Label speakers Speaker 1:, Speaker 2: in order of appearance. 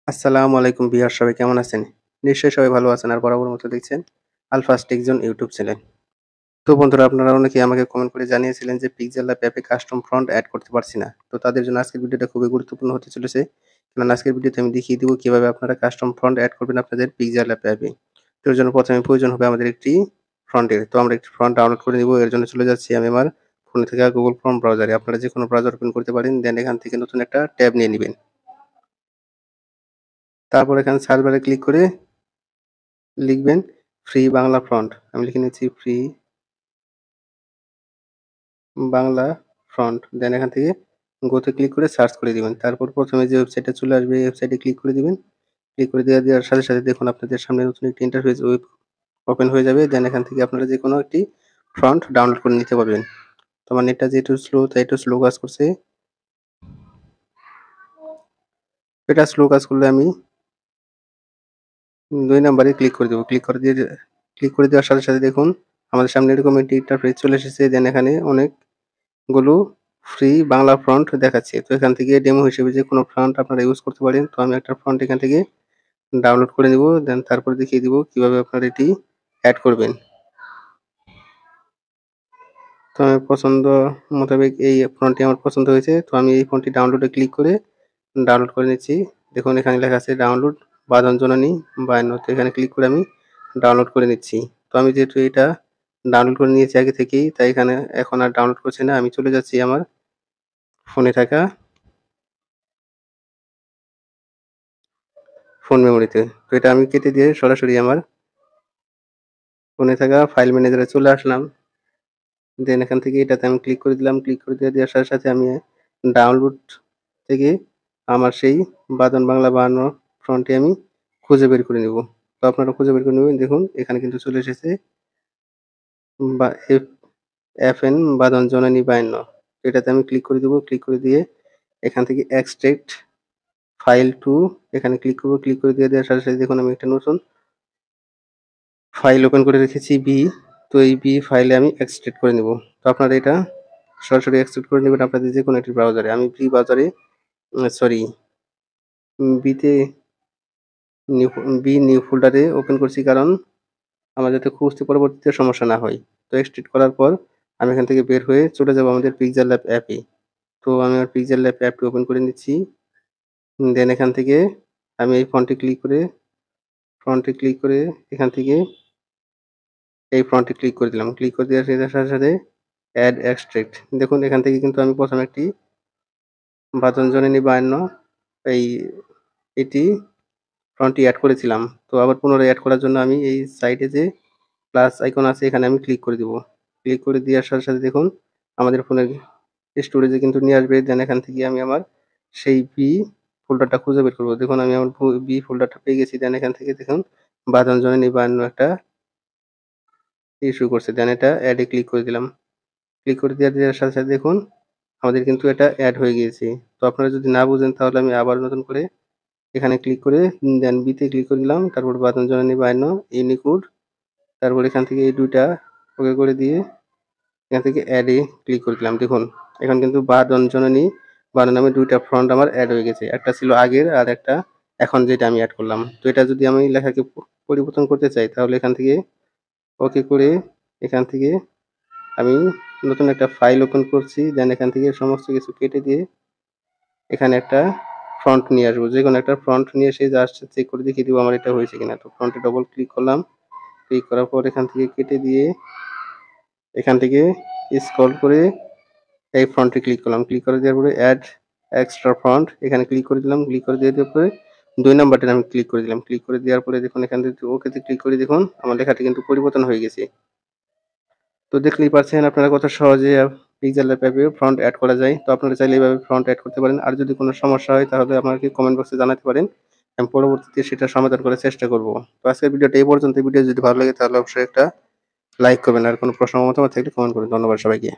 Speaker 1: আসসালামু আলাইকুম ভিউয়ার সবাই কেমন আছেন? নিশ্চয়ই সবাই ভালো আছেন আর বরাবর মতো দেখছেন আলফাস টেকজোন ইউটিউব চ্যানেল। তো বন্ধুরা আপনারা অনেকেই আমাকে কমেন্ট করে জানিয়েছিলেন যে পিক্সেল ল্যাব অ্যাপে কাস্টম ফন্ট এড করতে পারছি না। তো তাদের জন্য আজকের ভিডিওটা খুবই গুরুত্বপূর্ণ হতে চলেছে। কারণ আজকের ভিডিওতে আমি দেখিয়ে দিব কিভাবে আপনারা কাস্টম ফন্ট এড করবেন আপনাদের পিক্সেল ল্যাব অ্যাপে। তো এর জন্য প্রথমে প্রয়োজন হবে আমাদের একটি ফন্টের। তো আমরা একটি ফন্ট ডাউনলোড করে নিব। এর জন্য চলে যাচ্ছি আমি আমার ফোনে থেকে Google Chrome ব্রাউজারে। আপনারা যেকোনো ব্রাউজার ওপেন করতে পারেন। দেন এখান থেকে নতুন একটা ট্যাব নিয়ে নিবেন। তারপর এখানে সার্চ বারে ক্লিক করে লিখবেন ফ্রি বাংলা ফন্ট। আমি লিখে নিচ্ছি ফ্রি বাংলা ফন্ট। দেন এখান থেকে গো তে ক্লিক করে সার্চ করে দিবেন। তারপর প্রথমে যে ওয়েবসাইটটা চলে আসবে এই ওয়েবসাইটে ক্লিক করে দিবেন। ক্লিক করে দেওয়ার সাথে, সাথে দেখুন আপনাদের সামনে নতুন একটি ইন্টারফেস ওপেন হয়ে যাবে। দেন এখান থেকে আপনারা যেকোনো একটি ফন্ট ডাউনলোড করে নিতে পারবেন। তো আমার নেটটা যেহেতু স্লো তাই একটু স্লো কাজ করছে। এটা স্লো কাজ করলে আমি ২ নাম্বারে ক্লিক করে দেব। ক্লিক করে দেওয়ার সাথে, সাথে দেখুন আমাদের সামনে এরকম একটি ইন্টারফেস চলে এসেছে। দেন এখানে অনেকগুলো ফ্রি বাংলা ফন্ট দেখাচ্ছে। তো এখান থেকে ডেমো হিসেবে যেকোনো ফন্ট আপনারা ইউজ করতে পারেন। তো আমি একটা ফন্ট এখান থেকে ডাউনলোড করে নিব। দেন তারপরে দেখিয়ে দিব কিভাবে আপনারা এটি এড করবেন। তো আমার পছন্দ মোতাবেক এই ফন্টটি আমার পছন্দ হয়েছে। তো আমি এই ফন্টটি ডাউনলোডে ক্লিক করে ডাউনলোড করে নিচ্ছি। দেখুন এখানে লেখা আছে ডাউনলোড বাঁধন জননী ৫২। তো এখানে ক্লিক করে আমি ডাউনলোড করে নিচ্ছি। তো আমি যেহেতু এটা ডাউনলোড করে নিয়েছি আগে থেকেই তাই এখানে এখন আর ডাউনলোড করছি না। আমি চলে যাচ্ছি আমার ফোনে থাকা ফোন মেমোরিতে। তো এটা আমি কেটে দিয়ে সরাসরি আমার ফোনে থাকা ফাইল ম্যানেজারে চলে আসলাম। দেন এখান থেকে এটাতে আমি ক্লিক করে দিলাম। ক্লিক করে দেওয়ার সাথে, সাথে আমি ডাউনলোড থেকে আমার সেই বাঁধন বাংলা ৫২ ফন্টটি আমি খুঁজে বের করে নিব। তো আপনারা খুঁজে বের করে নিবেন। দেখুন এখানে কিন্তু চলে এসেছে বা FN বাঁধন জননী ৫২। এটাতে আমি ক্লিক করে দিব। ক্লিক করে দিয়ে এখান থেকে এক্সট্রাক্ট ফাইল টু এখানে ক্লিক করব। ক্লিক করে দেওয়ার সাথে, সাথে দেখুন আমি একটা নতুন ফাইল ওপেন করে রেখেছি তো এই ফাইলে আমি এক্সট্রাক্ট করে নিব। তো আপনারা এটা সরাসরি এক্সট্রাক্ট করে নেবেন আপনাদের যেকোনো একটি ব্রাউজারে। আমি ব্রাউজারে সরি তে নিউ নিউ ফোল্ডারে ওপেন করছি কারণ আমার যাতে খুঁজতে পরবর্তীতে সমস্যা না হয়। তো এক্সট্রাক্ট করার পর আমি এখান থেকে বের হয়ে চলে যাব আমাদের পিক্সেল ল্যাব অ্যাপে। তো আমি আমার পিক্সেল ল্যাব অ্যাপটি ওপেন করে নিচ্ছি। দেন এখান থেকে আমি এই ফন্টে ক্লিক করে এখান থেকে এই ফন্টে ক্লিক করে দিলাম। ক্লিক করে দেওয়ার সাথে, সাথে এড এক্সট্রাক্ট। দেখুন এখান থেকে কিন্তু আমি প্রথমে একটি বাঁধন জননী ৫২ এই এটি ফন্টটি এড করেছিলাম। তো আবার পুনরায় এড করার জন্য আমি এই সাইডে যে প্লাস আইকন আছে এখানে আমি ক্লিক করে দিব। ক্লিক করে দেওয়ার সাথে, সাথে দেখুন আমাদের ফোনের স্টোরেজে কিন্তু নিয়ে আসবে। দেন এখান থেকে আমি আমার সেই ফোল্ডারটা খুঁজে বের করব। দেখুন আমি আমার ফোল্ডারটা পেয়ে গেছি। দেন এখান থেকে দেখুন বাঁধন জননী ৫২ একটা ইস্যু করছে। দেন এটা এড এ ক্লিক করে দিলাম। ক্লিক করে দেওয়ার সাথে, সাথে দেখুন আমাদের কিন্তু এটা এড হয়ে গিয়েছে। তো আপনারা যদি না বুঝেন তাহলে আমি আবার নতুন করে এখানে ক্লিক করে দেন তে ক্লিক করে দিলাম। তারপর বাঁধন জননী ৫২ ইউনিকোড। তারপর এখান থেকে এই ২ টা ওকে করে দিয়ে এখান থেকে এড এ ক্লিক করে দিলাম। দেখুন এখন কিন্তু বাঁধন জননী ৫২ নামে ২ টা ফন্ট আমার এড হয়ে গেছে। একটা ছিল আগের আর একটা এখন যেটা আমি এড করলাম। তো এটা যদি আমি লেখাকে পরিবর্তন করতে চাই তাহলে এখান থেকে ওকে করে এখান থেকে আমি নতুন একটা ফাইল ওপেন করছি। দেন এখান থেকে সমস্ত কিছু কেটে দিয়ে এখানে একটা ফন্ট নিয়ে আসবো। যেকোনো একটা ফন্ট নিয়ে এসে জাস্ট চেক করে দেখিয়ে দিব আমার এটা হয়েছে কিনা। তো ফন্টে ডবল ক্লিক করলাম। ক্লিক করার পর এখান থেকে কেটে দিয়ে এখান থেকে স্ক্রল করে এই ফন্টে ক্লিক করলাম। ক্লিক করে দেওয়ার পরে এড এক্সট্রা ফন্ট এখানে ক্লিক করে দিলাম। ক্লিক করে দেওয়ার পরে ২ নাম্বারটাতে আমি ক্লিক করে দিলাম। ক্লিক করে দেওয়ার পরে দেখুন এখান থেকে ওকেতে ক্লিক করে দেখুন আমার লেখাটি কিন্তু পরিবর্তন হয়ে গেছে। তো দেখলেই পাচ্ছেন আপনারা কত সহজে পিক্সেল ল্যাব অ্যাপে ফন্ট এড করা যায়। তো আপনারা চাইলে এভাবে ফন্ট এড করতে পারেন। আর যদি কোনো সমস্যা হয় তাহলে আমাকে কমেন্ট বক্সে জানাতে পারেন। আমি পরবর্তীতে সেটা সমাধান করার চেষ্টা করব। তো আজকের ভিডিওটা এই পর্যন্ত। ভিডিও যদি ভালো লাগে তাহলে অবশ্যই একটা লাইক করবেন। আর কোনো প্রশ্ন বা মতামত থাকলে কমেন্ট করবেন। ধন্যবাদ সবাইকে।